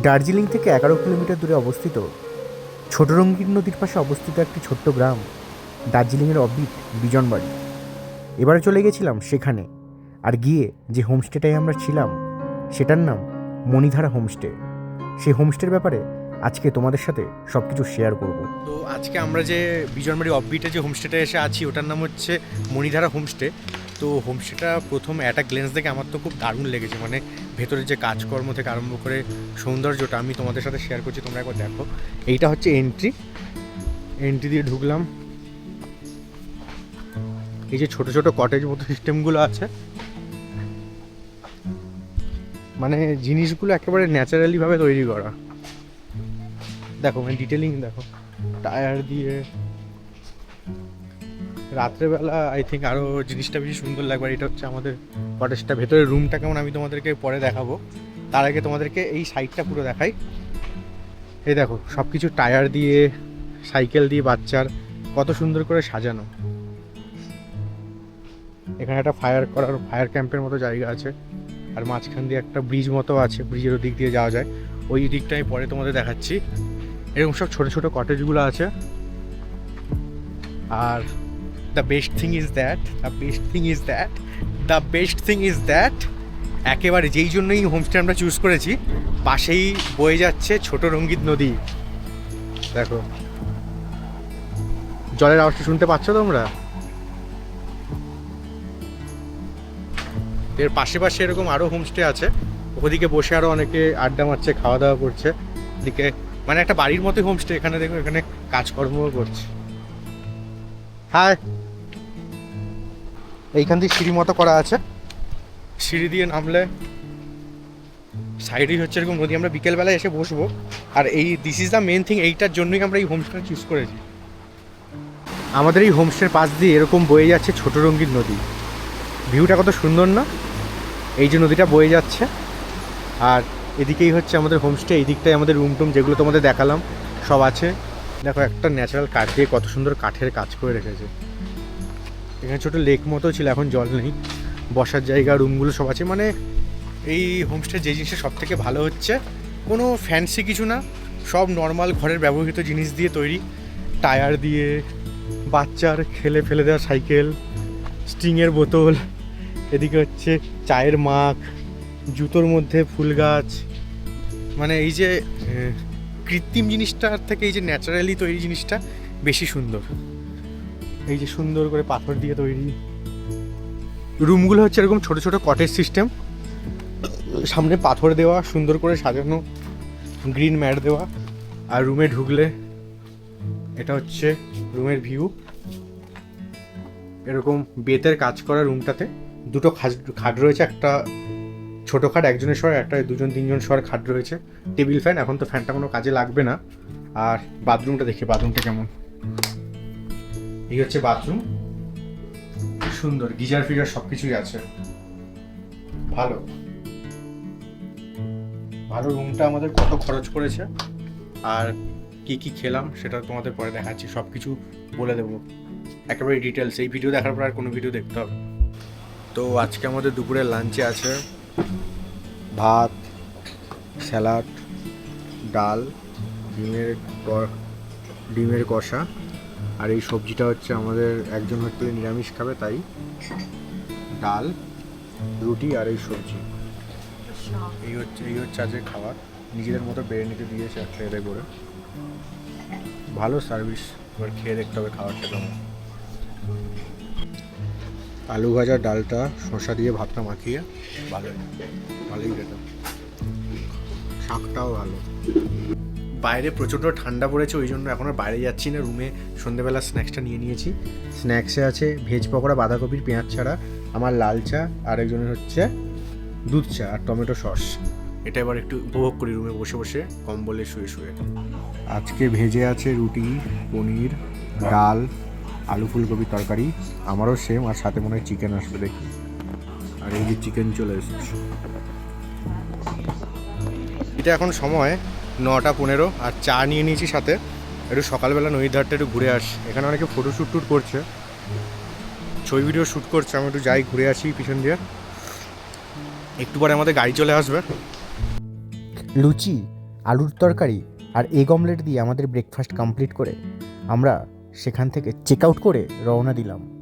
দার্জিলিং থেকে 11 কিলোমিটার দূরে অবস্থিত ছোট রঙ্গিন নদীর পাশে অবস্থিত একটি ছোট্ট গ্রাম দার্জিলিংয়ের অবিট বিজনবাড়ি। এবারে চলে গেছিলাম সেখানে, আর গিয়ে যে হোমস্টেটায় আমরা ছিলাম সেটার নাম মণিধারা হোমস্টে। সেই হোমস্টের ব্যাপারে আজকে তোমাদের সাথে সব কিছু শেয়ার করব। তো আজকে আমরা যে বিজনবাড়ি অফবিটে যে হোমস্টেটা এসে আছি ওটার নাম হচ্ছে মণিধারা হোমস্টে। তো হোমস্টেটা প্রথম একটা গ্লেন্স দেখে আমার তো খুব দারুণ লেগেছে, মানে ভেতরে যে কাজকর্ম থেকে আরম্ভ করে সৌন্দর্যটা আমি তোমাদের সাথে শেয়ার করছি, তোমরা একবার দেখো। এইটা হচ্ছে এন্ট্রি দিয়ে ঢুকলাম। এই যে ছোট ছোট কটেজ মতো সিস্টেমগুলো আছে, মানে জিনিসগুলো একেবারে ন্যাচারালিভাবে তৈরি করা। দেখো মানে ডিটেলিং দেখো, টায়ার দিয়ে। রাত্রেবেলা আই থিঙ্ক আরও জিনিসটা বেশি সুন্দর লাগবে। এটা হচ্ছে আমাদের কটেজটা, ভেতরের রুমটা কেমন আমি তোমাদেরকে পরে দেখাবো। তার আগে তোমাদেরকে এই সাইডটা পুরো দেখাই। এই দেখো সব কিছু টায়ার দিয়ে, সাইকেল দিয়ে, বাচ্চার কত সুন্দর করে সাজানো। এখানে একটা ফায়ার ক্যাম্পের মতো জায়গা আছে, আর মাঝখান দিয়ে একটা ব্রিজ মতো আছে, ব্রিজের ওদিক দিয়ে যাওয়া যায়। ওই দিকটা আমি পরে তোমাদের দেখাচ্ছি। এরকম সব ছোটো ছোটো কটেজগুলো আছে। Are the best thing is that একেবারে যেই জন্যই হোমস্টে আমরা চুজ করেছি, পাশেই বয়ে যাচ্ছে ছোট রঙ্গিত নদী। দেখো জলের আওয়াজটা শুনতে পাচ্ছ তোমরা? এর পাশে এরকম আরও হোমস্টে আছে, ওদিকে বসে আরও অনেকে আড্ডা মারছে, খাওয়া দাওয়া করছে। এদিকে মানে একটা বাড়ির মতোই হোমস্টে। এখানে দেখো, এখানে কাজকর্মও করছে। হ্যাঁ, এইখান দিয়ে সিঁড়ি মতো করা আছে, সিঁড়ি দিয়ে নামলে সাইডেই হচ্ছে এরকম নদী। আমরা বিকেলবেলায় এসে বসবো। আর this is the main thing, এইটার জন্যই আমরা এই হোমস্টেটা চুজ করেছি। আমাদের এই হোমস্টের পাশ দিয়ে এরকম বয়ে যাচ্ছে ছোট রঙ্গিন নদী। ভিউটা কত সুন্দর না? এই যে নদীটা বয়ে যাচ্ছে, আর এদিকেই হচ্ছে আমাদের হোমস্টে। এই দিকটায় আমাদের রুম টুম যেগুলো তোমাদের দেখালাম সব আছে। দেখো একটা ন্যাচারাল কাঠ দিয়ে কত সুন্দর কাঠের কাজ করে রেখেছে। এখানে ছোটো লেক মতো ছিল, এখন জল নেই। বসার জায়গা, রুমগুলো সব আছে। মানে এই হোমস্টে যে জিনিসটা সব থেকে ভালো হচ্ছে, কোনো ফ্যান্সি কিছু না, সব নর্মাল ঘরের ব্যবহৃত জিনিস দিয়ে তৈরি। টায়ার দিয়ে, বাচ্চার খেলে ফেলে দেওয়া সাইকেল, স্টিংয়ের বোতল, এদিকে হচ্ছে চায়ের মাগ, জুতোর মধ্যে ফুল গাছ। মানে এই যে কৃত্রিম জিনিসটার থেকে এই যে ন্যাচারালি তৈরি জিনিসটা বেশি সুন্দর। এই যে সুন্দর করে পাথর দিয়ে তৈরি রুমগুলো হচ্ছে এরকম ছোট ছোট কটেজ সিস্টেম, সামনে পাথর দেওয়া, সুন্দর করে সাজানো, গ্রিন ম্যাট দেওয়া। আর রুমে ঢুকলে এটা হচ্ছে রুমের ভিউ। এরকম বেতের কাজ করা রুমটাতে দুটো খাট রয়েছে, একটা ছোটো খাট একজনের শোয়ার, একটা দুজন তিনজন শোয়ার খাট রয়েছে, টেবিল ফ্যান। এখন তো ফ্যানটা কোনো কাজে লাগবে না। আর বাথরুমটা দেখি, বাথরুমটা কেমন। এই হচ্ছে বাথরুম, সুন্দর, গিজার ফিজার সব কিছুই আছে। ভালো রুমটা আমাদের কত খরচ করেছে আর কি কি খেলাম সেটা তোমাদের পরে দেখাচ্ছি, সব কিছু বলে দেবো একেবারে ডিটেলস। এই ভিডিও দেখার পর আর কোনো ভিডিও দেখতে হবে। তো আজকে আমাদের দুপুরের লাঞ্চে আছে ভাত, স্যালাড, ডাল, ডিমের কষা। আর এই সবজিটা হচ্ছে আমাদের একজন হচ্ছে নিরামিষ খাবে, তাই ডাল, রুটি আর এই সবজি। এই হচ্ছে আজকে খাবার। নিজেদের মতো বেড়ে নিতে দিয়েছে একটা এদের করে। ভালো সার্ভিস। এবার খেয়ে দেখতে হবে খাবারটা কেমন। আলু ভাজা, ডালটা শসা দিয়ে ভাতটা মাখিয়ে ভালোই খেতে। শাকটাও ভালো। বাইরে প্রচণ্ড ঠান্ডা পড়েছে, ওই জন্য এখন আর বাইরে যাচ্ছি না। রুমে সন্ধ্যেবেলা স্ন্যাক্সটা নিয়ে নিয়েছি। স্ন্যাক্সে আছে ভেজ পকোড়া, বাঁধাকপির পেঁয়াজ ছাড়া, আমার লাল চা, আর একজনের হচ্ছে দুধ চা আর টমেটো সস। এটা এবার একটু উপভোগ করি রুমে বসে বসে, কম্বলে শুয়ে। আজকে ভেজে আছে রুটি, পনির, ডাল, আলু ফুলকপির তরকারি, আমারও সেম। আর সাথে মনে হয় চিকেন আসবে, দেখি। আর এই যে চিকেন চলে এসেছে। এটা এখন সময় 9:15, আর চা নিয়ে নিয়েছি সাথে। একটু সকালবেলা নদীর ধারটা একটু ঘুরে আসি। এখানে অনেকে ফটো শ্যুট করছে, ছবি ভিডিও শ্যুট করছে। আমি একটু যাই, ঘুরে আসি পিছন দিয়ে। একটু পরে আমাদের গাড়ি চলে আসবে। লুচি আলুর তরকারি আর এগ অমলেট দিয়ে আমাদের ব্রেকফাস্ট কমপ্লিট করে আমরা সেখান থেকে চেক আউট করে রওনা দিলাম